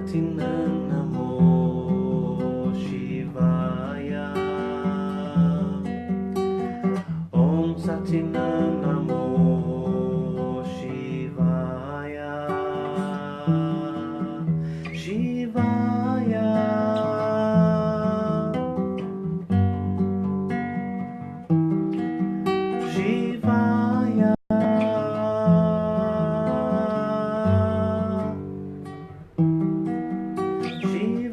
Satinam Namo Shivaya. Om Satinam Namo Shivaya. Shivaya. Shivaya. Shivaya.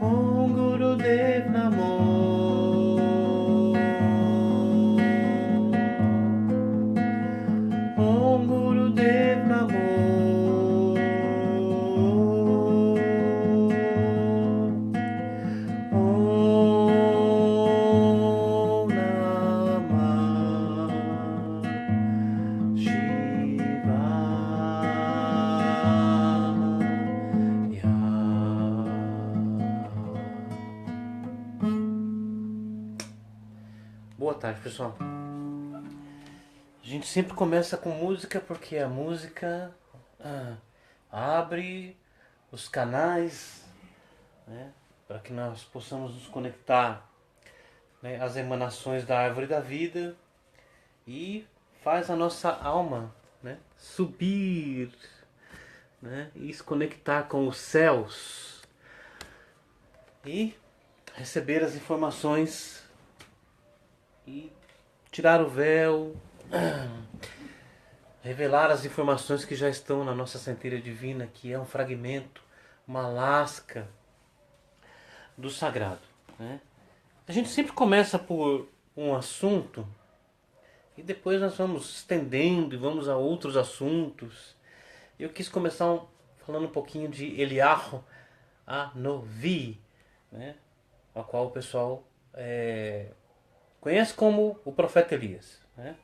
Om Gurudev Namo. Om Gurudev Namo. Om Namah Shivaya. Boa tarde, pessoal. A gente sempre começa com música porque a música abre os canais, né, para que nós possamos nos conectar, né, às emanações da árvore da vida e faz a nossa alma, né, subir, né, e se conectar com os céus e receber as informações e tirar o véu, revelar as informações que já estão na nossa centelha divina, que é um fragmento, uma lasca do sagrado, né? A gente sempre começa por um assunto e depois nós vamos estendendo e vamos a outros assuntos. Eu quis começar falando um pouquinho de Eliyahu Hanovi, né? A qual o pessoal conhece como o profeta Elias, né?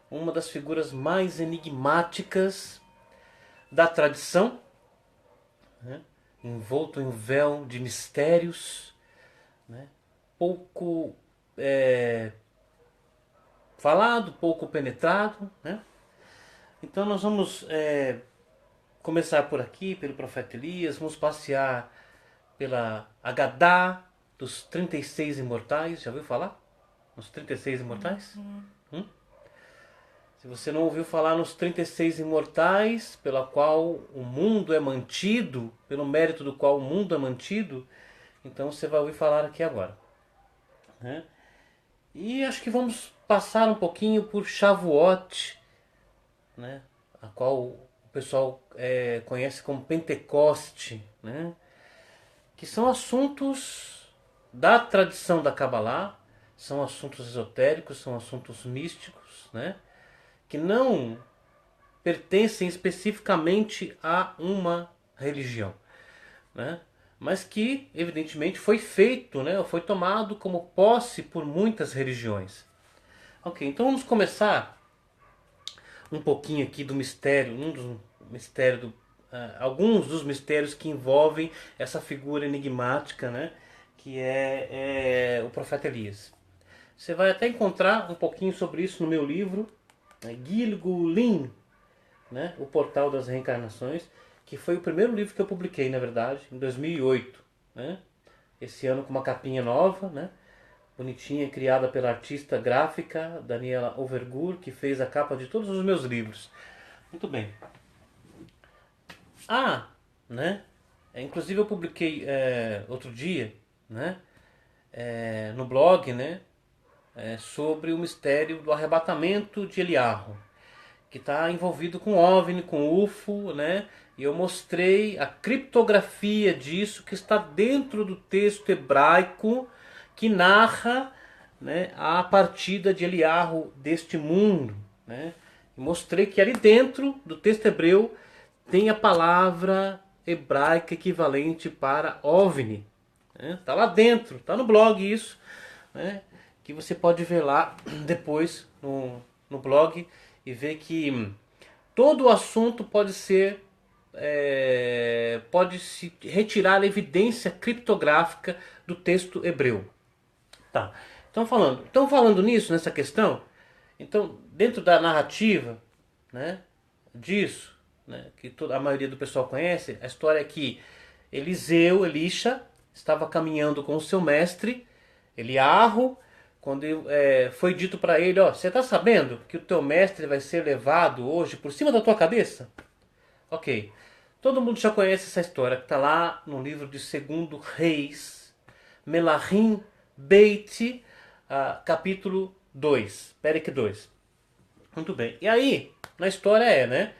Uma das figuras mais enigmáticas da tradição, né? Envolto em um véu de mistérios, né? Pouco falado, pouco penetrado, né? Então nós vamos começar por aqui, pelo profeta Elias, vamos passear pela Agadá dos 36 imortais, já ouviu falar? Os 36 imortais? Se você não ouviu falar nos 36 imortais, pela qual o mundo é mantido, pelo mérito do qual o mundo é mantido, então você vai ouvir falar aqui agora, né? E acho que vamos passar um pouquinho por Shavuot, né? A qual o pessoal conhece como Pentecoste, né? Que são assuntos da tradição da Kabbalah, são assuntos esotéricos, são assuntos místicos, né? Que não pertencem especificamente a uma religião, né? Mas que evidentemente foi feito, né? Foi tomado como posse por muitas religiões. Ok, então vamos começar um pouquinho aqui do mistério, alguns dos mistérios que envolvem essa figura enigmática, né? Que é o profeta Elias. Você vai até encontrar um pouquinho sobre isso no meu livro, Gilgulin, né? O Portal das Reencarnações, que foi o primeiro livro que eu publiquei, na verdade, em 2008, né? Esse ano com uma capinha nova, né? Bonitinha, criada pela artista gráfica Daniela Overgur, que fez a capa de todos os meus livros. Muito bem. Né? Inclusive eu publiquei outro dia, né? No blog, né? Sobre o mistério do arrebatamento de Eliyahu, que está envolvido com OVNI, com UFO, né? E eu mostrei a criptografia disso, que está dentro do texto hebraico, que narra, né, a partida de Eliarro deste mundo, né? E mostrei que ali dentro do texto hebreu tem a palavra hebraica equivalente para OVNI. Está lá dentro, está no blog isso, né? Que você pode ver lá depois no blog e ver que todo o assunto pode ser, pode se retirar a evidência criptográfica do texto hebreu. Tá. Então falando nisso, nessa questão, então dentro da narrativa, né, disso, né, que toda a maioria do pessoal conhece, a história é que Elisha, estava caminhando com o seu mestre, Eliarro, quando foi dito para ele, ó, você está sabendo que o teu mestre vai ser levado hoje por cima da tua cabeça? Ok. Todo mundo já conhece essa história, que está lá no livro de 2 Reis, Melahim Beit, capítulo 2, Perek 2. Muito bem. E aí, na história né,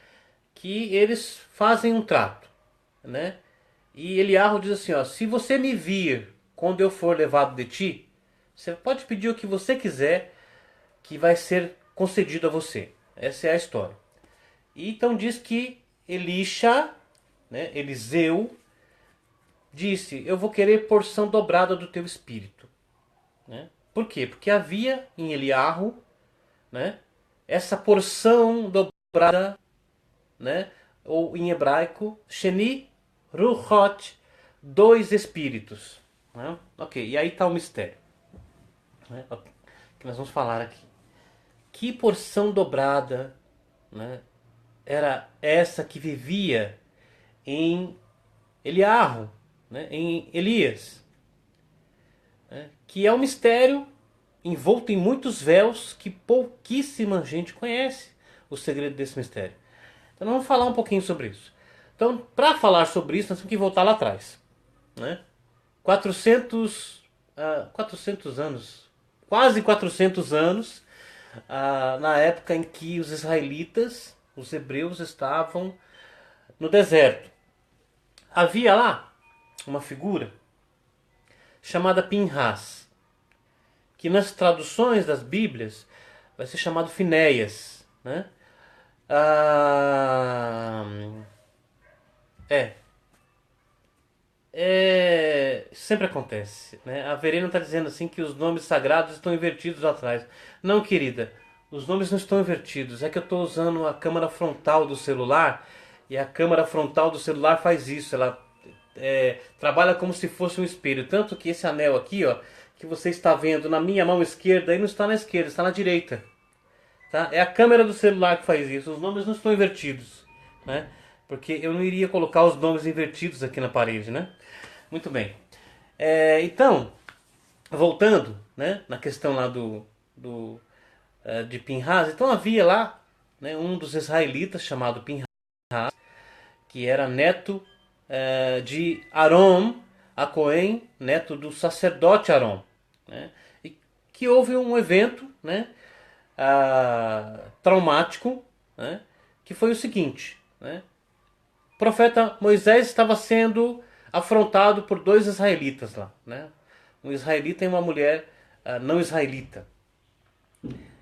que eles fazem um trato, né? E Eliarro diz assim, ó, se você me vir quando eu for levado de ti, você pode pedir o que você quiser, que vai ser concedido a você. Essa é a história. E então diz que Elisha, né, Eliseu, disse, eu vou querer porção dobrada do teu espírito. Né? Por quê? Porque havia em Eliarro, né, essa porção dobrada, né, ou em hebraico, Sheni Ruchot, 2 espíritos. Né? Ok, e aí está o mistério, né, que nós vamos falar aqui. Que porção dobrada, né, era essa que vivia em Eliarro, né, em Elias? Né, que é um mistério envolto em muitos véus que pouquíssima gente conhece o segredo desse mistério. Então vamos falar um pouquinho sobre isso. Então, para falar sobre isso, nós temos que voltar lá atrás. Né? 400 anos, quase 400 anos, na época em que os israelitas, os hebreus, estavam no deserto. Havia lá uma figura chamada Pinhas, que nas traduções das Bíblias vai ser chamado Finéias, né? Sempre acontece, né? A Verena está dizendo assim que os nomes sagrados estão invertidos atrás. Não, querida, os nomes não estão invertidos. É que eu estou usando a câmera frontal do celular e a câmera frontal do celular faz isso. Ela trabalha como se fosse um espelho. Tanto que esse anel aqui, ó, que você está vendo na minha mão esquerda, aí não está na esquerda, está na direita. Tá? É a câmera do celular que faz isso. Os nomes não estão invertidos, né? Porque eu não iria colocar os nomes invertidos aqui na parede, né? Muito bem. Então, voltando, né, na questão lá de Pinhas, então havia lá, né, um dos israelitas chamado Pinhas, que era neto de Arom, a Cohen, neto do sacerdote Arom, né, e que houve um evento, né, traumático, né, que foi o seguinte, né, o profeta Moisés estava sendo afrontado por 2 israelitas lá, né, um israelita e uma mulher não israelita.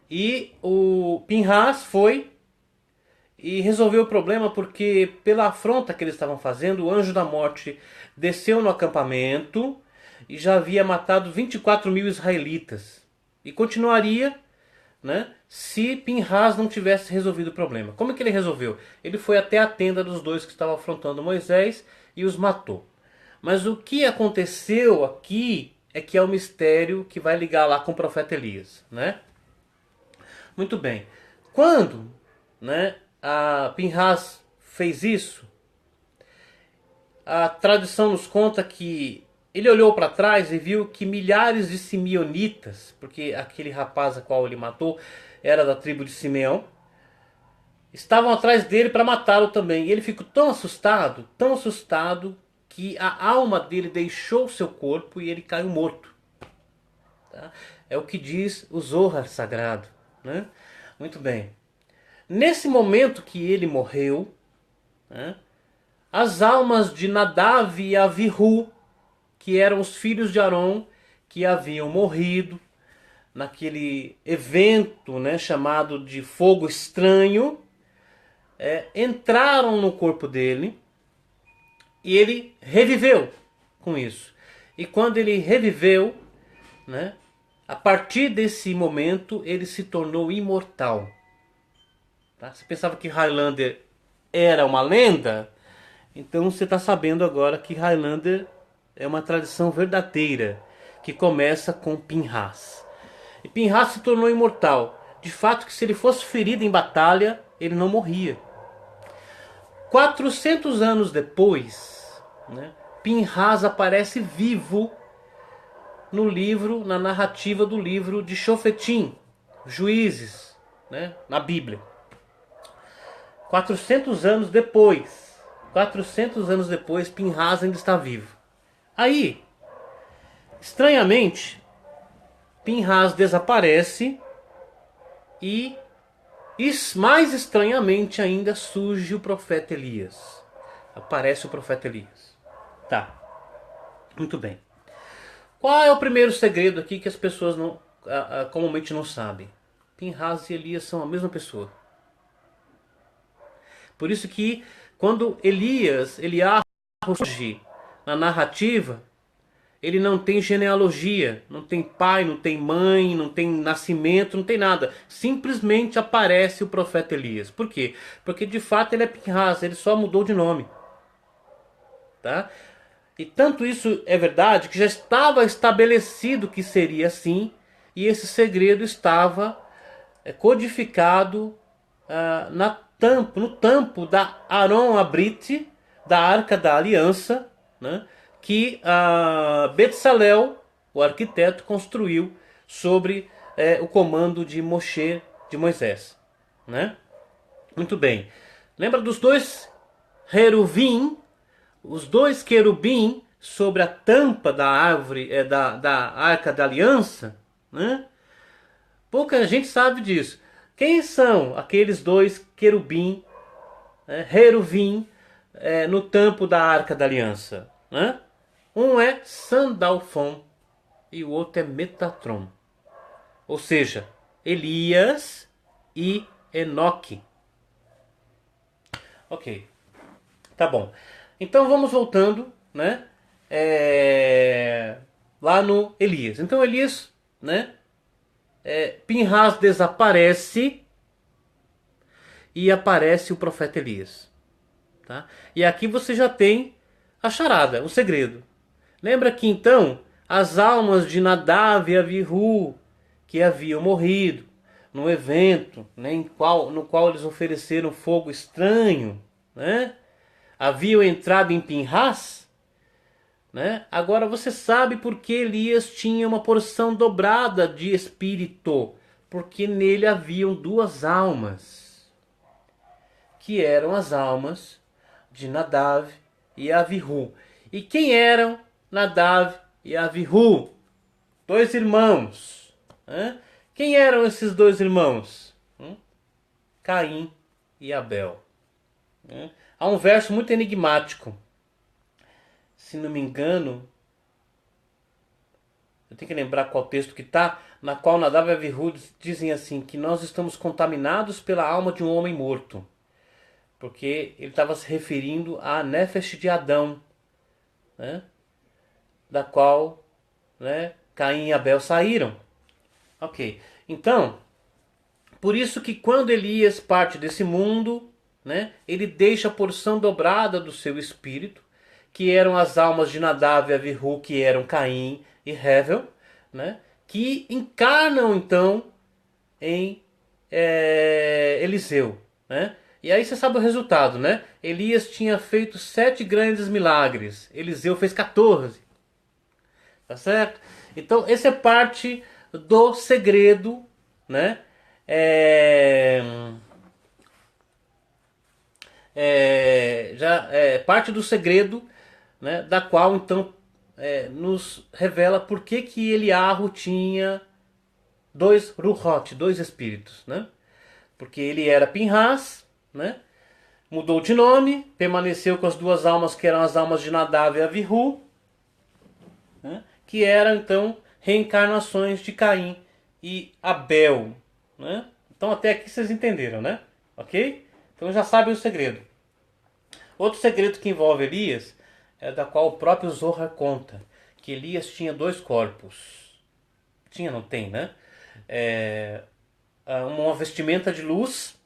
E o Pinhas foi e resolveu o problema porque, pela afronta que eles estavam fazendo, o anjo da morte desceu no acampamento e já havia matado 24 mil israelitas. E continuaria, né, se Pinhas não tivesse resolvido o problema. Como é que ele resolveu? Ele foi até a tenda dos 2 que estavam afrontando Moisés e os matou. Mas o que aconteceu aqui é que é o mistério que vai ligar lá com o profeta Elias, né? Muito bem. Quando, né, a Pinhas fez isso, a tradição nos conta que ele olhou para trás e viu que milhares de simeonitas, porque aquele rapaz a qual ele matou era da tribo de Simeão, estavam atrás dele para matá-lo também. E ele ficou tão assustado, que a alma dele deixou o seu corpo e ele caiu morto. Tá? É o que diz o Zohar sagrado, né? Muito bem. Nesse momento que ele morreu, né, as almas de Nadav e Avihu, que eram os filhos de Arão, que haviam morrido naquele evento, né, chamado de fogo estranho, entraram no corpo dele e ele reviveu com isso. E quando ele reviveu, né, a partir desse momento ele se tornou imortal. Tá? Você pensava que Highlander era uma lenda? Então você está sabendo agora que Highlander é uma tradição verdadeira que começa com Pinhas. E Pinhas se tornou imortal. De fato que se ele fosse ferido em batalha, ele não morria. 400 anos depois, né, Pinhas aparece vivo no livro, na narrativa do livro de Shofetim, Juízes, né, na Bíblia. 400 anos depois, Pinhas ainda está vivo. Aí, estranhamente, Pinhas desaparece e mais estranhamente ainda surge o profeta Elias. Aparece o profeta Elias. Tá, muito bem. Qual é o primeiro segredo aqui que as pessoas comumente não sabem? Pinhas e Elias são a mesma pessoa. Por isso que quando Elias surge na narrativa, ele não tem genealogia, não tem pai, não tem mãe, não tem nascimento, não tem nada. Simplesmente aparece o profeta Elias. Por quê? Porque de fato ele é Pinhas, ele só mudou de nome. Tá? E tanto isso é verdade que já estava estabelecido que seria assim, e esse segredo estava codificado no tampo da Aron Abrit, da Arca da Aliança, né, que Betsalel, o arquiteto, construiu sobre o comando de Moshe, de Moisés. Né? Muito bem. Lembra dos dois Heruvim, os dois querubim sobre a tampa da árvore, da Arca da Aliança? Né? Pouca gente sabe disso. Quem são aqueles dois querubim, Heruvim, no tampo da Arca da Aliança? Né? Um é Sandalfon e o outro é Metatron. Ou seja, Elias e Enoque. Ok, tá bom. Então vamos voltando, né? Lá no Elias. Então Elias, né? Pinhas desaparece e aparece o profeta Elias. Tá? E aqui você já tem a charada, o segredo. Lembra que então as almas de Nadav e Avihu, que haviam morrido no evento, né, no qual eles ofereceram fogo estranho, né, haviam entrado em Pinhas, né? Agora você sabe por que Elias tinha uma porção dobrada de espírito, porque nele haviam duas almas, que eram as almas de Nadav e Avihu. E quem eram Nadav e Avihu? Dois irmãos. Né? Quem eram esses dois irmãos? Caim e Abel. Há um verso muito enigmático. Se não me engano, eu tenho que lembrar qual texto que está, na qual Nadav e Avihu dizem assim, que nós estamos contaminados pela alma de um homem morto. Porque ele estava se referindo à Nefesh de Adão, né? Da qual, né, Caim e Abel saíram. Ok, então, por isso que quando Elias parte desse mundo, né, ele deixa a porção dobrada do seu espírito, que eram as almas de Nadav e Avihu, que eram Caim e Hevel, né, que encarnam então em Eliseu. Né? E aí você sabe o resultado, né? Elias tinha feito 7 grandes milagres, Eliseu fez 14. Tá certo? Então, esse é parte do segredo, né? Parte do segredo, né? Da qual, então, nos revela por que Eliarro tinha dois Ruhot, dois espíritos, né? Porque ele era Pinhas, né? Mudou de nome, permaneceu com as duas almas que eram as almas de Nadav e Avihu, né? Que eram então reencarnações de Caim e Abel. Né? Então até aqui vocês entenderam, né? Ok? Então já sabem o segredo. Outro segredo que envolve Elias é da qual o próprio Zohar conta, que Elias tinha dois corpos. Tinha, não tem, né? Uma vestimenta de luz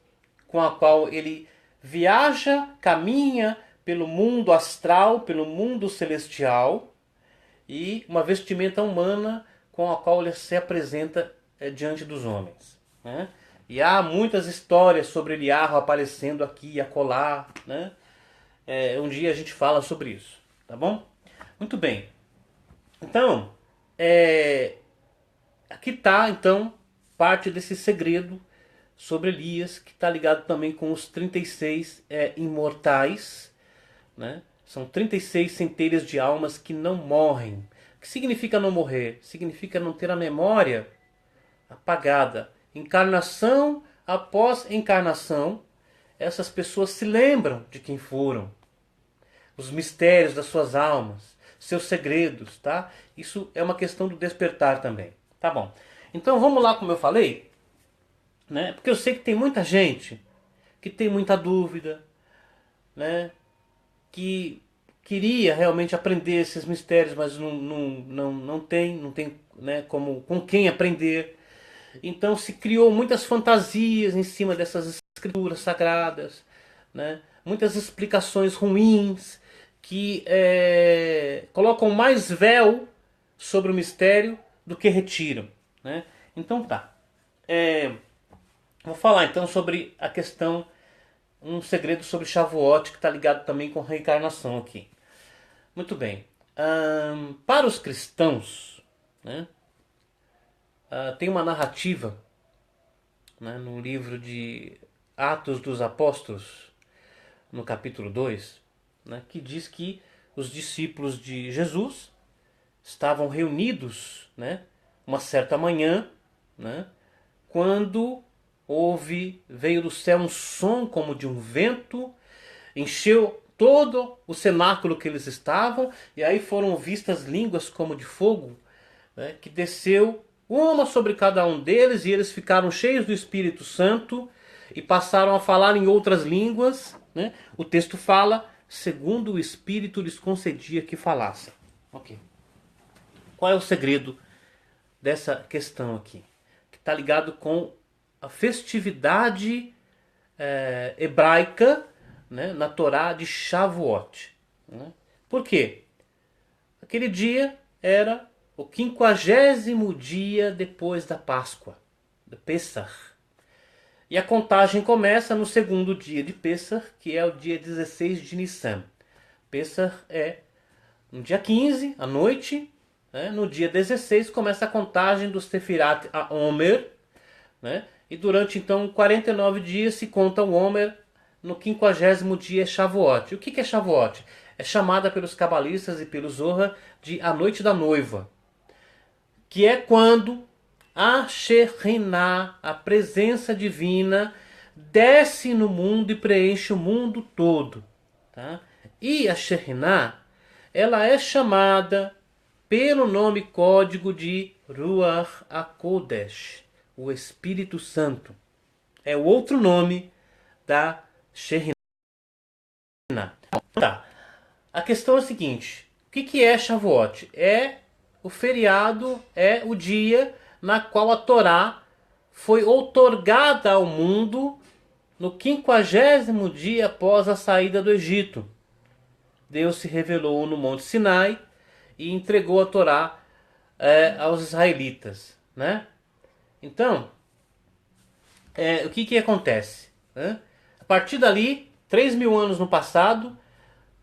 com a qual ele viaja, caminha pelo mundo astral, pelo mundo celestial, e uma vestimenta humana com a qual ele se apresenta diante dos homens. Né? E há muitas histórias sobre Eliarro aparecendo aqui e acolá. Né? Um dia a gente fala sobre isso. Tá bom? Muito bem. Então, aqui está então parte desse segredo sobre Elias, que está ligado também com os 36 imortais. Né? São 36 centelhas de almas que não morrem. O que significa não morrer? Significa não ter a memória apagada. Encarnação após encarnação, essas pessoas se lembram de quem foram. Os mistérios das suas almas, seus segredos, tá? Isso é uma questão do despertar também. Tá bom. Então vamos lá, como eu falei, né? Porque eu sei que tem muita gente que tem muita dúvida, né? Que queria realmente aprender esses mistérios, mas não tem, né, com quem aprender. Então se criou muitas fantasias em cima dessas escrituras sagradas, né? Muitas explicações ruins que colocam mais véu sobre o mistério do que retiram. Né? Então tá. Vou falar então sobre a questão, um segredo sobre Shavuot que está ligado também com reencarnação aqui. Muito bem. Para os cristãos, né, tem uma narrativa, né, no livro de Atos dos Apóstolos, no capítulo 2, né, que diz que os discípulos de Jesus estavam reunidos, né, uma certa manhã, né, quando veio do céu um som como de um vento, encheu todo o cenáculo que eles estavam, e aí foram vistas línguas como de fogo, né, que desceu uma sobre cada um deles, e eles ficaram cheios do Espírito Santo e passaram a falar em outras línguas. Né? O texto fala, segundo o Espírito lhes concedia que falassem. Ok. Qual é o segredo dessa questão aqui? Que está ligado com a festividade hebraica, né, na Torá de Shavuot. Né? Por quê? Aquele dia era o 50º dia depois da Páscoa, do Pessah. E a contagem começa no segundo dia de Pessah, que é o dia 16 de Nissan. Pessah é no dia 15, à noite. Né? No dia 16 começa a contagem do Sefirat HaOmer. Né? E durante então 49 dias se conta o Homer. No 50º dia é Shavuot. O que é Shavuot? É chamada pelos cabalistas e pelos Zohar de a noite da noiva, que é quando a Shekhinah, a presença divina, desce no mundo e preenche o mundo todo. Tá? E a Shekhinah, ela é chamada pelo nome código de Ruach HaKodesh, o Espírito Santo. É o outro nome da Shekhinah. Tá. A questão é a seguinte: o que é Shavuot? É o feriado, é o dia na qual a Torá foi outorgada ao mundo no 50º dia após a saída do Egito. Deus se revelou no Monte Sinai e entregou a Torá aos israelitas. Né? Então, o que acontece? Né? A partir dali, 3.000 anos no passado,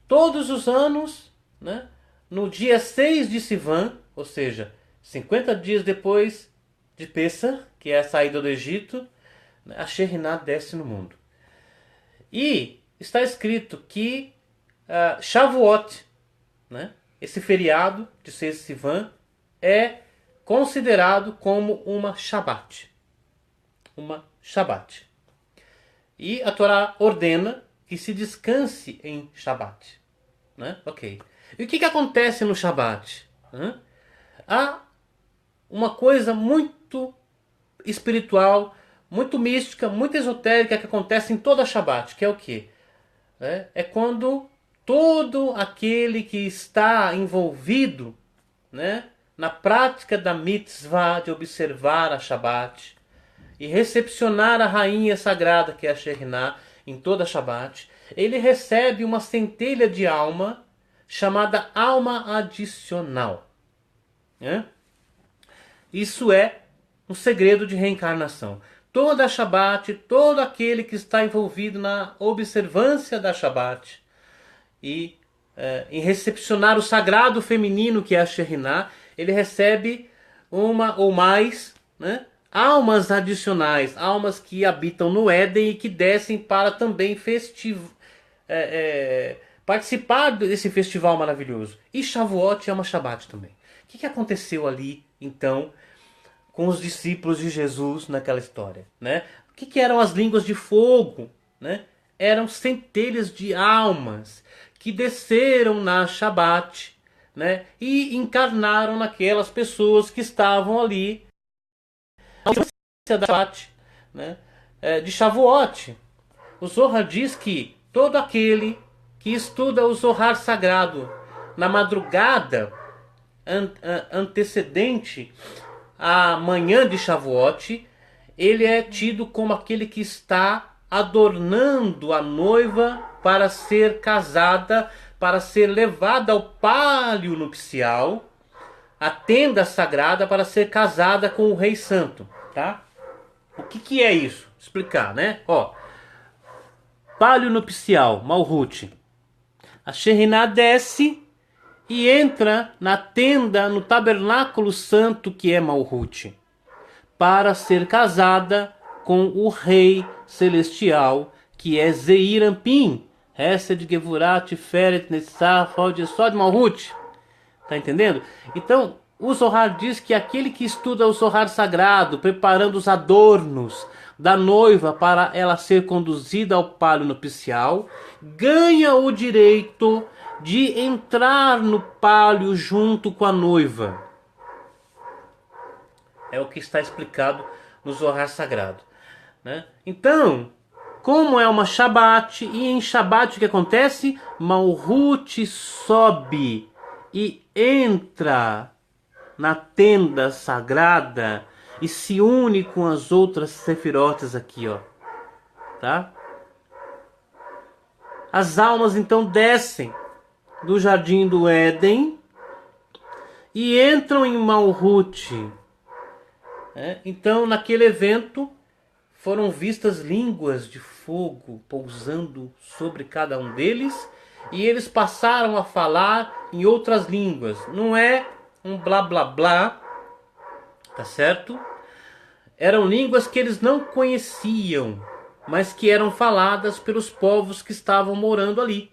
todos os anos, né, no dia 6 de Sivan, ou seja, 50 dias depois de Pessah, que é a saída do Egito, a Shekhinah desce no mundo. E está escrito que Shavuot, né, esse feriado de 6 de Sivan, é considerado como uma Shabat. Uma Shabat. E a Torá ordena que se descanse em Shabat. Né? Ok. E o que acontece no Shabat? A uma coisa muito espiritual, muito mística, muito esotérica que acontece em toda a Shabat, que é o quê? É quando todo aquele que está envolvido, né, na prática da mitzvah de observar a Shabat e recepcionar a rainha sagrada que é a Shekhinah em toda a Shabat, ele recebe uma centelha de alma chamada alma adicional. Né? Isso é um segredo de reencarnação. Toda a Shabat, todo aquele que está envolvido na observância da Shabat e em recepcionar o sagrado feminino que é a Shekhinah, ele recebe uma ou mais, né, almas adicionais, almas que habitam no Éden e que descem para também participar desse festival maravilhoso. E Shavuot é uma Shabat também. O que aconteceu ali, então, com os discípulos de Jesus naquela história? Né? O que eram as línguas de fogo? Né? Eram centelhas de almas que desceram na Shabat, né? E encarnaram naquelas pessoas que estavam ali da Shabat, né? De Shavuot. O Zohar diz que todo aquele que estuda o Zohar sagrado na madrugada antecedente à manhã de Shavuot, ele é tido como aquele que está adornando a noiva para ser casada, para ser levada ao pálio nupcial, a tenda sagrada para ser casada com o Rei Santo, tá? O que é isso? Explicar, né? Ó, pálio nupcial, Malhut. A Shekhinah desce e entra na tenda, no tabernáculo santo que é Malhut, para ser casada com o rei celestial, que é Zeir Anpin, Hesed Gevurat Tiferet Netzach Hod Yesod Malhut. Tá entendendo? Então, o Zohar diz que aquele que estuda o Zohar sagrado, preparando os adornos da noiva para ela ser conduzida ao pálio nupcial, ganha o direito de entrar no pálio junto com a noiva. É o que está explicado no Zohar sagrado. Né? Então, como é uma Shabat, e em Shabat o que acontece? Malhut sobe e entra na tenda sagrada e se une com as outras sefirotas aqui, ó. Tá? As almas então descem do jardim do Éden e entram em Malhut. Então, naquele evento, foram vistas línguas de fogo pousando sobre cada um deles, e eles passaram a falar em outras línguas. Não é um blá blá blá, tá certo? Eram línguas que eles não conheciam, mas que eram faladas pelos povos que estavam morando ali.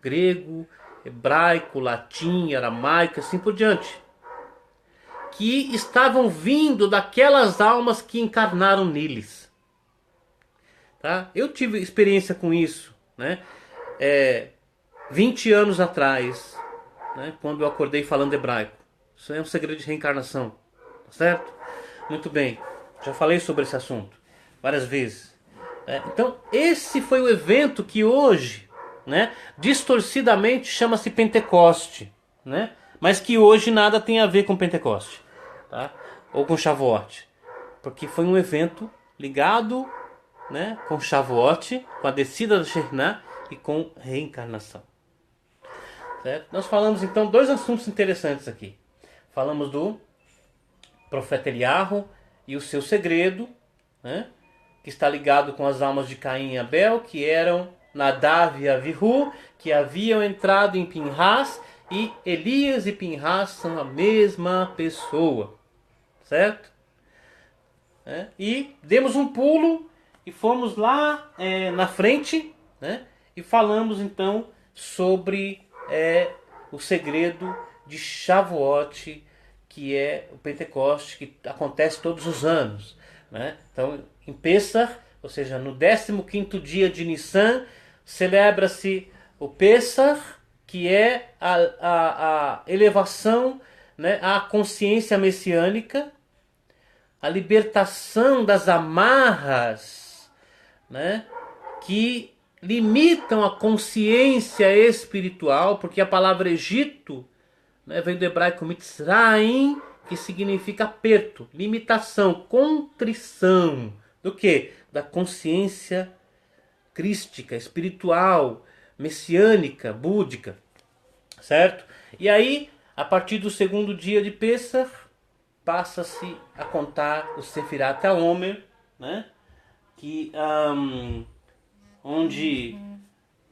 Grego, hebraico, latim, aramaico, assim por diante. Que estavam vindo daquelas almas que encarnaram neles. Tá? Eu tive experiência com isso, né? 20 anos atrás, né? Quando eu acordei falando hebraico. Isso é um segredo de reencarnação, tá certo? Muito bem, já falei sobre esse assunto várias vezes. Então, esse foi o evento que hoje, né, distorcidamente chama-se Pentecoste, né? Mas que hoje nada tem a ver com Pentecoste, tá? Ou com Shavuot, porque foi um evento ligado, né, com Shavuot, com a descida da Shekhinah e com reencarnação. Certo? Nós falamos então dois assuntos interessantes aqui. Falamos do profeta Eliyahu e o seu segredo, né, que está ligado com as almas de Caim e Abel, que eram Nadav e Avihu, que haviam entrado em Pinhas, e Elias e Pinhas são a mesma pessoa, certo? E demos um pulo e fomos lá na frente, né? E falamos então sobre o segredo de Shavuot, que é o Pentecoste, que acontece todos os anos, né? Então, em Pessach, ou seja, no 15º dia de Nissan, celebra-se o Pessach, que é a elevação, né, à consciência messiânica, a libertação das amarras, né, que limitam a consciência espiritual, porque a palavra Egito, né, vem do hebraico Mitzrayim, que significa aperto, limitação, contrição. Do que? Da consciência crística, espiritual, messiânica, búdica, certo? E aí, a partir do segundo dia de Pessach, passa-se a contar o Sefirat HaOmer, né? Que, onde,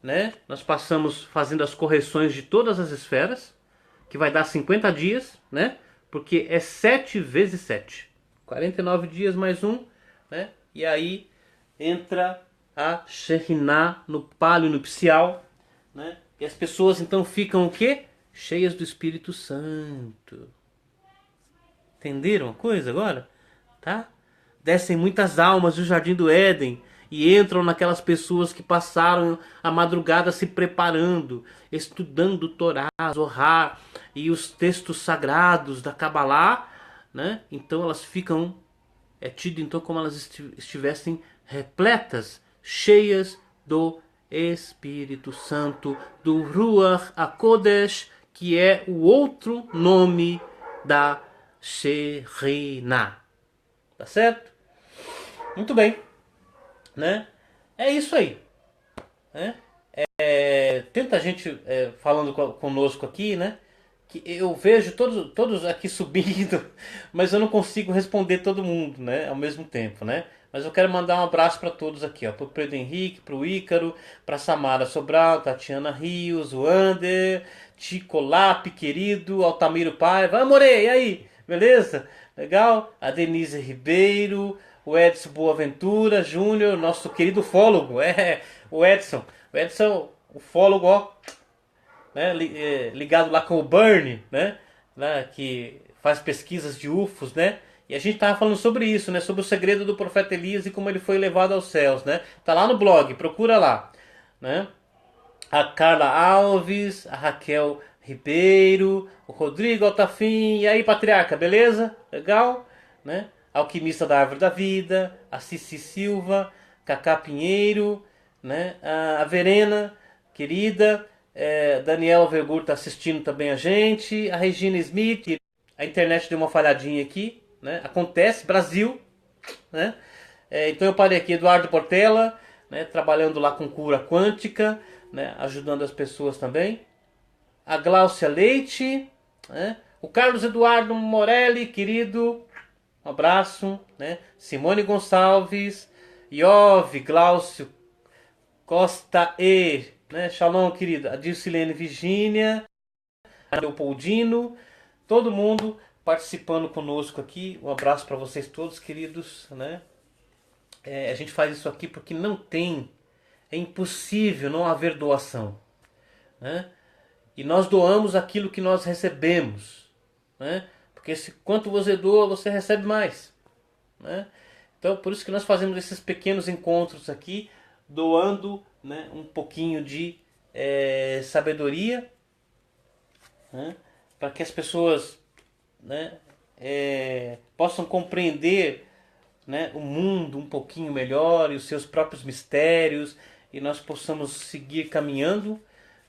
né, nós passamos fazendo as correções de todas as esferas, que vai dar 50 dias, né? Porque é 7 vezes 7. 49 dias mais um, né? E aí entra a Shekhinah no palio nupcial, né? E as pessoas então ficam o quê? Cheias do Espírito Santo. Entenderam a coisa agora? Tá? Descem muitas almas do Jardim do Éden e entram naquelas pessoas que passaram a madrugada se preparando, estudando o Torá, Zohar e os textos sagrados da Kabbalah, né? Então elas ficam, é tido então como elas estivessem repletas, cheias do Espírito Santo, do Ruach HaKodesh, que é o outro nome da Shekhinah. Tá certo? Muito bem, né? É isso aí, né? Tanta gente falando conosco aqui, né? Que eu vejo todos aqui subindo, mas eu não consigo responder todo mundo, né? Ao mesmo tempo, né? Mas eu quero mandar um abraço para todos aqui, ó, pro Pedro Henrique, pro Ícaro, pra Samara Sobral, Tatiana Rios, o Ander, Tico Lap, querido, Altamiro Paiva, Amorei, e aí? Beleza? Legal? A Denise Ribeiro, o Edson Boaventura Júnior, nosso querido ufólogo, o Edson. O Edson, ufólogo, ó, né, ligado lá com o Bernie, né, que faz pesquisas de UFOs, né? E a gente tava falando sobre isso, né, sobre o segredo do profeta Elias e como ele foi levado aos céus, né? Tá lá no blog, procura lá, né? A Carla Alves, a Raquel Ribeiro, o Rodrigo Altafim, e aí, patriarca, beleza? Legal? Né? Alquimista da Árvore da Vida, a Cici Silva, Cacá Pinheiro, né? A Verena, querida, Daniel Vergur está assistindo também a gente, a Regina Smith, a internet deu uma falhadinha aqui, né? Acontece, Brasil, né? Então eu parei aqui, Eduardo Portela, né? Trabalhando lá com cura quântica, né? Ajudando as pessoas também. A Gláucia Leite, né? O Carlos Eduardo Morelli, querido, um abraço, né? Simone Gonçalves, Iove, Glaucio Costa né? Shalom, querida. A Dilcilene Virgínia, a Leopoldino, todo mundo participando conosco aqui. Um abraço para vocês todos, queridos, né? A gente faz isso aqui porque não tem, é impossível não haver doação, né? E nós doamos aquilo que nós recebemos, né? Porque quanto você doa, você recebe mais, né? Então, por isso que nós fazemos esses pequenos encontros aqui, doando, né, um pouquinho de sabedoria, né? Para que as pessoas, né, possam compreender, né, o mundo um pouquinho melhor e os seus próprios mistérios, e nós possamos seguir caminhando,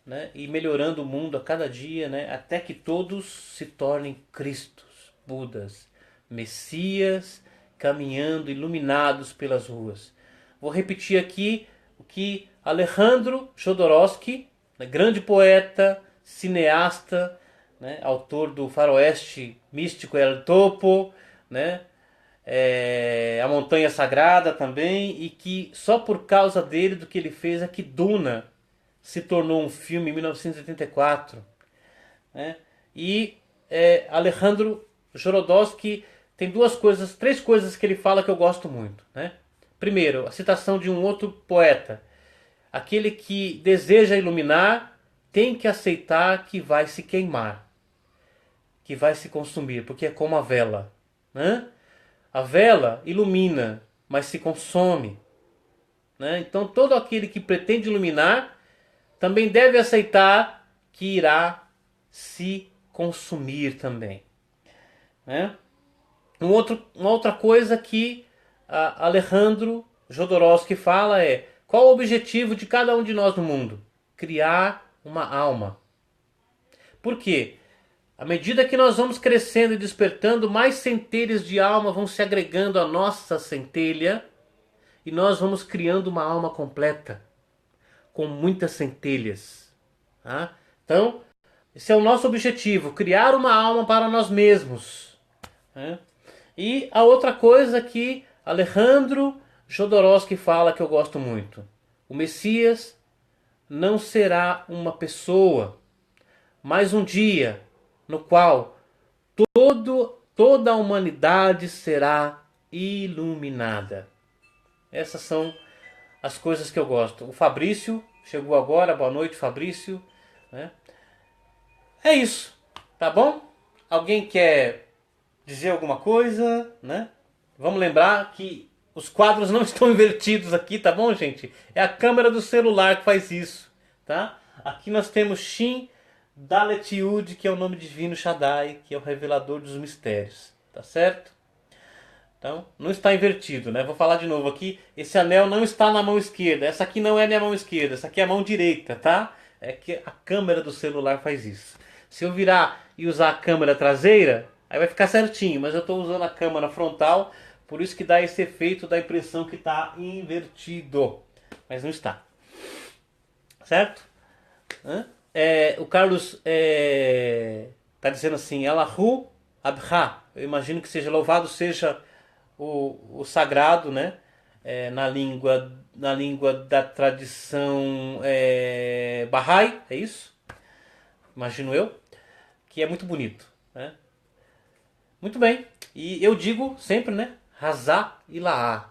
né, e melhorando o mundo a cada dia, né, até que todos se tornem Cristos, Budas, Messias, caminhando iluminados pelas ruas. Vou repetir aqui o que Alejandro Jodorowsky, né, grande poeta, cineasta, né, autor do faroeste místico El Topo, né, A Montanha Sagrada também, e que só por causa dele, do que ele fez, é que Duna se tornou um filme em 1984, né? E Alejandro Jodorowsky tem três coisas que ele fala que eu gosto muito, né? Primeiro, a citação de um outro poeta: aquele que deseja iluminar tem que aceitar que vai se queimar, que vai se consumir, porque é como a vela, né? A vela ilumina, mas se consome, né? Então todo aquele que pretende iluminar também deve aceitar que irá se consumir também, né? Uma outra coisa que Alejandro Jodorowsky fala é: qual o objetivo de cada um de nós no mundo? Criar uma alma. Por quê? À medida que nós vamos crescendo e despertando, mais centelhas de alma vão se agregando à nossa centelha e nós vamos criando uma alma completa, com muitas centelhas. Tá? Então, esse é o nosso objetivo, criar uma alma para nós mesmos. Né? E a outra coisa que Alejandro Jodorowsky fala que eu gosto muito: o Messias não será uma pessoa, mas um dia no qual toda a humanidade será iluminada. Essas são as coisas que eu gosto. O Fabrício chegou agora, boa noite, Fabrício. Né? É isso, tá bom? Alguém quer dizer alguma coisa, né? Vamos lembrar que os quadros não estão invertidos aqui, tá bom, gente? É a câmera do celular que faz isso, tá? Aqui nós temos Shin Dalet Yud, que é o nome divino Shaddai, que é o revelador dos mistérios, tá certo? Então, não está invertido, né? Vou falar de novo aqui. Esse anel não está na mão esquerda. Essa aqui não é minha mão esquerda, essa aqui é a mão direita, tá? É que a câmera do celular faz isso. Se eu virar e usar a câmera traseira, aí vai ficar certinho, mas eu estou usando a câmera frontal, por isso que dá esse efeito da impressão que está invertido. Mas não está. Certo? O Carlos está dizendo assim: Allahu Abha. Eu imagino que seja louvado seja o sagrado, né? Na língua da tradição Bahá'í, é isso? Imagino eu. Que é muito bonito, né? Muito bem. E eu digo sempre, né? Hazá Ilaá.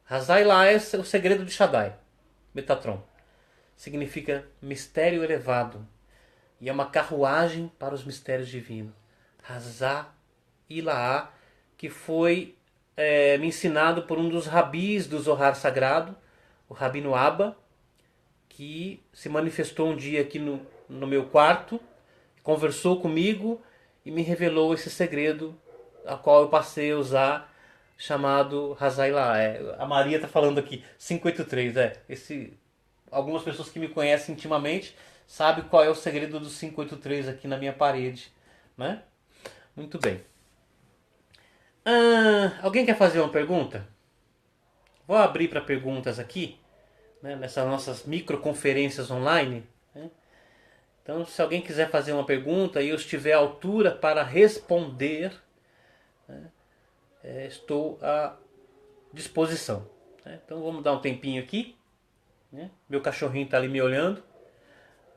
Hazá Ilaá é o segredo de Shaddai, Metatron. Significa mistério elevado. E é uma carruagem para os mistérios divinos. Hazá Ilaá, que foi me ensinado por um dos rabis do Zohar Sagrado, o Rabino Abba, que se manifestou um dia aqui no meu quarto, conversou comigo e me revelou esse segredo, a qual eu passei a usar, chamado Hazá Ilaá. A Maria está falando aqui, 583. Algumas pessoas que me conhecem intimamente sabem qual é o segredo do 583 aqui na minha parede, né? Muito bem. Alguém quer fazer uma pergunta? Vou abrir para perguntas aqui, né, nessas nossas microconferências online. Né? Então, se alguém quiser fazer uma pergunta e eu estiver à altura para responder, né, estou à disposição. Né? Então, vamos dar um tempinho aqui. Né? Meu cachorrinho está ali me olhando,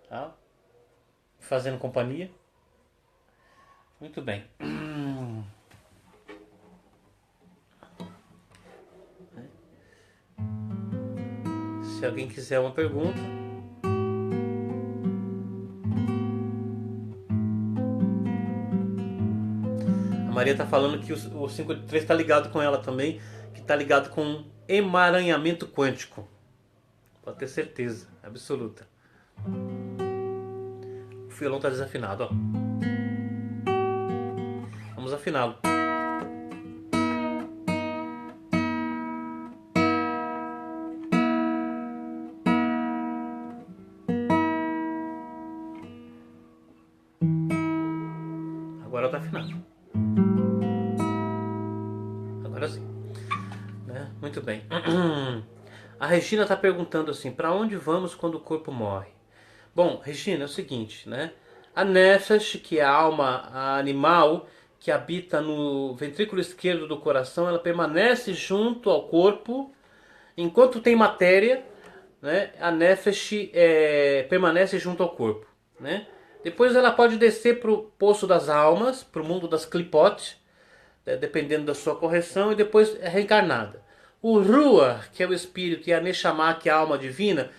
tá? Fazendo companhia. Muito bem. Se alguém quiser uma pergunta. A Maria está falando que o 583 está ligado com ela também, que está ligado com emaranhamento quântico. Pode ter certeza, absoluta. O violão está desafinado, ó. Vamos afiná-lo. Agora está afinado. Agora sim. Né? Muito bem. A Regina está perguntando assim: para onde vamos quando o corpo morre? Bom, Regina, é o seguinte, né? A Nefesh, que é a alma animal que habita no ventrículo esquerdo do coração, ela permanece junto ao corpo enquanto tem matéria, né? A Nefesh permanece junto ao corpo, né? Depois ela pode descer para o poço das almas, para o mundo das Klipot, dependendo da sua correção, e depois é reencarnada. O Ruach, que é o espírito, e a Neshama, que é a alma divina,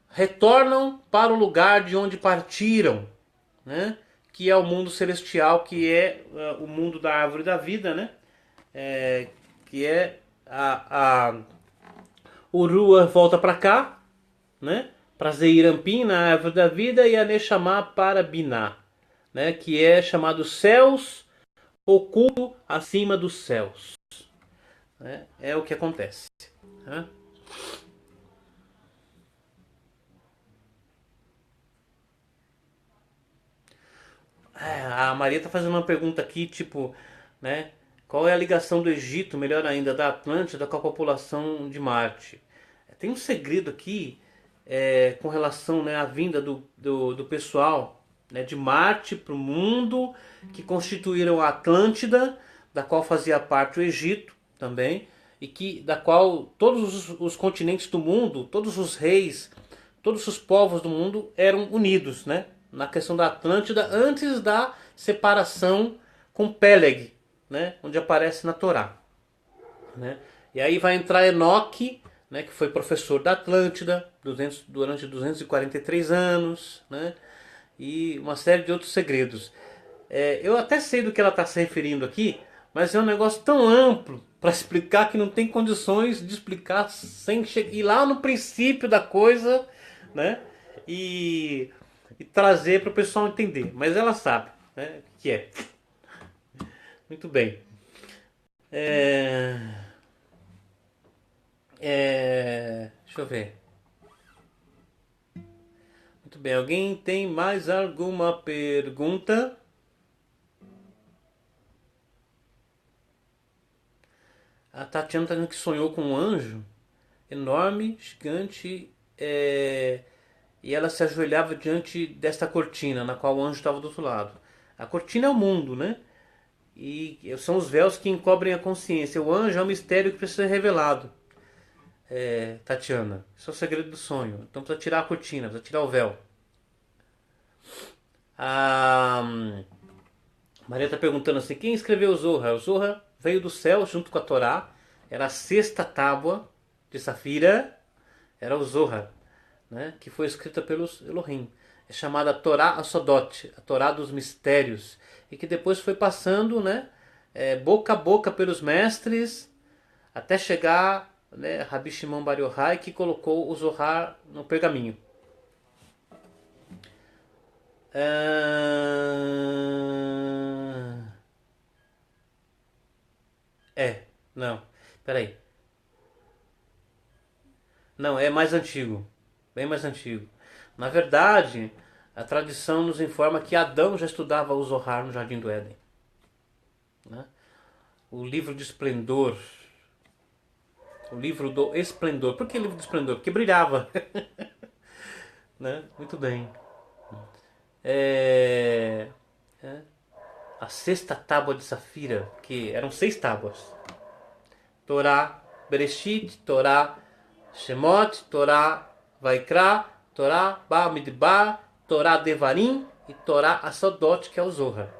retornam para o lugar de onde partiram, né? Que é o mundo celestial, que é o mundo da árvore da vida, né? Que é o Ruach volta para cá, né? Para Zeirampim, na árvore da vida, e a Neshama para Binah, né? Que é chamado céus oculto acima dos céus. Né? É o que acontece. Né? A Maria está fazendo uma pergunta aqui, tipo, né? Qual é a ligação do Egito, melhor ainda, da Atlântida com a população de Marte? Tem um segredo aqui com relação, né, à vinda do pessoal, né, de Marte para o mundo, que constituíram a Atlântida, da qual fazia parte o Egito também, e da qual todos os continentes do mundo, todos os reis, todos os povos do mundo eram unidos, né? Na questão da Atlântida antes da separação com Peleg, né? Onde aparece na Torá, né? E aí vai entrar Enoque, né? Que foi professor da Atlântida durante 243 anos, né? E uma série de outros segredos. Eu até sei do que ela está se referindo aqui, mas é um negócio tão amplo para explicar que não tem condições de explicar sem ir lá no princípio da coisa, né? E, e trazer para o pessoal entender. Mas ela sabe, né? O que é. Muito bem. Deixa eu ver. Muito bem. Alguém tem mais alguma pergunta? A Tatiana está dizendo que sonhou com um anjo enorme, gigante, e ela se ajoelhava diante desta cortina, na qual o anjo estava do outro lado. A cortina é o mundo, né? E são os véus que encobrem a consciência. O anjo é um mistério que precisa ser revelado, Tatiana. Isso é o segredo do sonho. Então precisa tirar a cortina, precisa tirar o véu. A Maria está perguntando assim: quem escreveu o Zohar? O Zohar veio do céu junto com a Torá. Era a sexta tábua de Safira. Era o Zohar, né? Que foi escrita pelos Elohim. É chamada Torá Asodot, a Torá dos Mistérios. E que depois foi passando, né? Boca a boca pelos mestres, até chegar, né, Rabi Shimon Bar Yochai, que colocou o Zohar no pergaminho. Não, peraí. Não, é mais antigo, bem mais antigo. Na verdade, a tradição nos informa que Adão já estudava o Zohar no Jardim do Éden, né? O livro de esplendor, o livro do esplendor. Por que livro do esplendor? Porque brilhava, né? Muito bem. É... é, A sexta tábua de Safira, que eram 6 tábuas. Torá Bereshit, Torá Shemot, Torá Vaikra, Torá Bamidbar, Torá Devarim e Torá Asodot, que é o Zohar,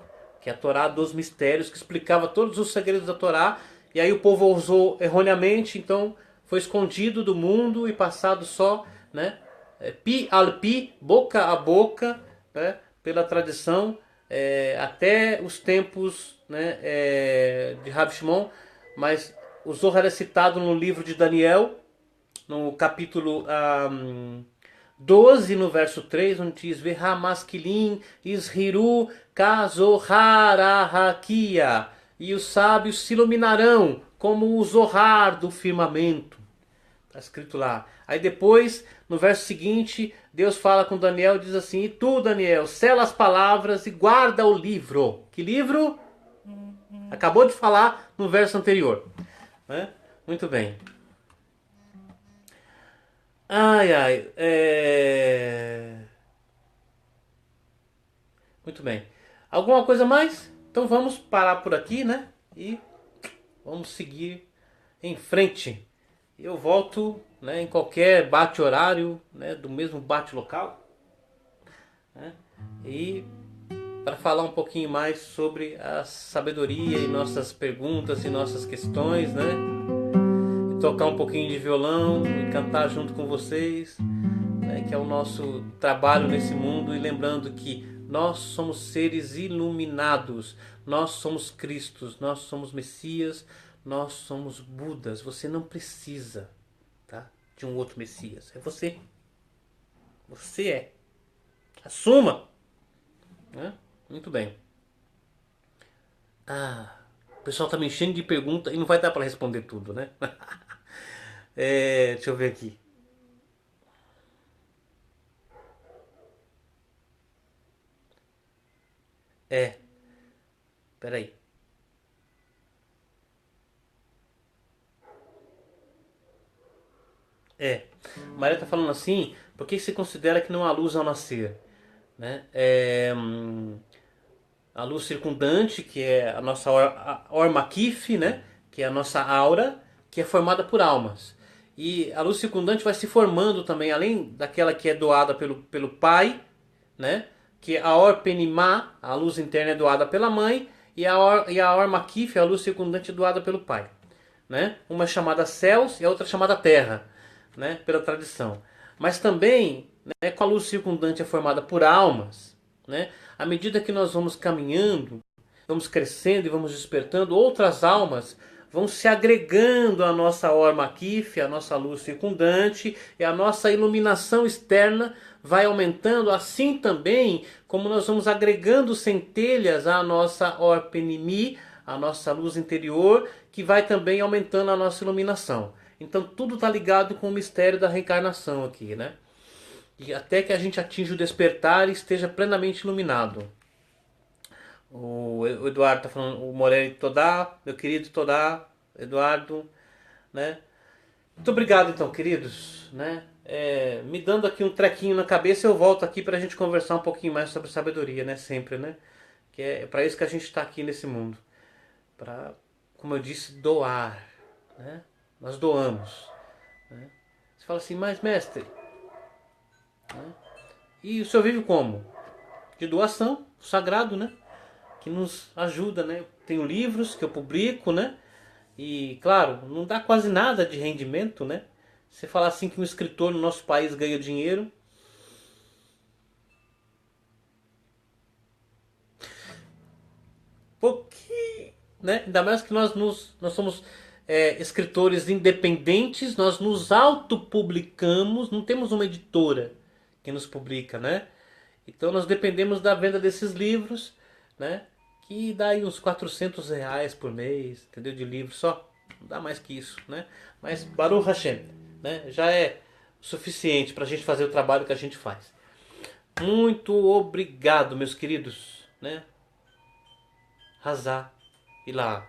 que é a Torá dos mistérios, que explicava todos os segredos da Torá. E aí o povo usou erroneamente, então foi escondido do mundo e passado só, né, pi al pi, boca a boca, né, pela tradição, até os tempos, né, de Rav Shimon. Mas o Zohar é citado no livro de Daniel, no capítulo 12, no verso 3, onde diz: Verhamaskilim ishiru kazoharahakia. E os sábios se iluminarão como o Zohar do firmamento. Está escrito lá. Aí depois, no verso seguinte, Deus fala com Daniel e diz assim: e tu, Daniel, sela as palavras e guarda o livro. Que livro? Acabou de falar no verso anterior, né? Muito bem. Ai, ai. Muito bem. Alguma coisa mais? Então vamos parar por aqui, né? E vamos seguir em frente. Eu volto, né, em qualquer bate-horário, né, do mesmo bate-local, né? E para falar um pouquinho mais sobre a sabedoria e nossas perguntas e nossas questões, né? E tocar um pouquinho de violão e cantar junto com vocês, né? Que é o nosso trabalho nesse mundo. E lembrando que nós somos seres iluminados, nós somos Cristos, nós somos Messias, nós somos Budas. Você não precisa, tá, de um outro Messias. É você. Você é. Assuma, né? Muito bem. Ah, o pessoal tá me enchendo de pergunta e não vai dar para responder tudo, né? É, deixa eu ver aqui. É, peraí. É, Maria tá falando assim, por que você considera que não há luz ao nascer? Né? A luz circundante, que é a nossa Ormakif, né? Que é a nossa aura, que é formada por almas. E a luz circundante vai se formando também, além daquela que é doada pelo pai, né? Que a Or Penimá, a luz interna é doada pela mãe, e a Or Makif, a luz circundante, é doada pelo pai. Né? Uma é chamada céus e a outra é chamada terra, né? Pela tradição. Mas também, né, com a luz circundante é formada por almas, né? À medida que nós vamos caminhando, vamos crescendo e vamos despertando, outras almas vão se agregando à nossa orma aquif, à nossa luz circundante, e a nossa iluminação externa vai aumentando, assim também como nós vamos agregando centelhas à nossa orpenimi, a nossa luz interior, que vai também aumentando a nossa iluminação. Então tudo está ligado com o mistério da reencarnação aqui, né? E até que a gente atinja o despertar e esteja plenamente iluminado. O Eduardo está falando, o Morelli Todá, meu querido Todá, Eduardo, né? Muito obrigado então, queridos, né? Me dando aqui um trequinho na cabeça, eu volto aqui para a gente conversar um pouquinho mais sobre sabedoria, né? Sempre, né? Que é para isso que a gente está aqui nesse mundo, para, como eu disse, doar, né? Nós doamos, né? Você fala assim, mas mestre, né? E o senhor vive como? De doação, sagrado, né? Que nos ajuda, né? Tenho livros que eu publico, né? E claro, não dá quase nada de rendimento, né? Você falar assim que um escritor no nosso país ganha dinheiro, pouquinho, né? Ainda mais que nós somos escritores independentes, nós nos autopublicamos, não temos uma editora que nos publica, né? Então nós dependemos da venda desses livros, né? Que dá aí uns R$ 400 por mês, entendeu? De livro só. Não dá mais que isso, né? Mas Baruch Hashem, né? Já é suficiente para a gente fazer o trabalho que a gente faz. Muito obrigado, meus queridos, né? Razá e lá.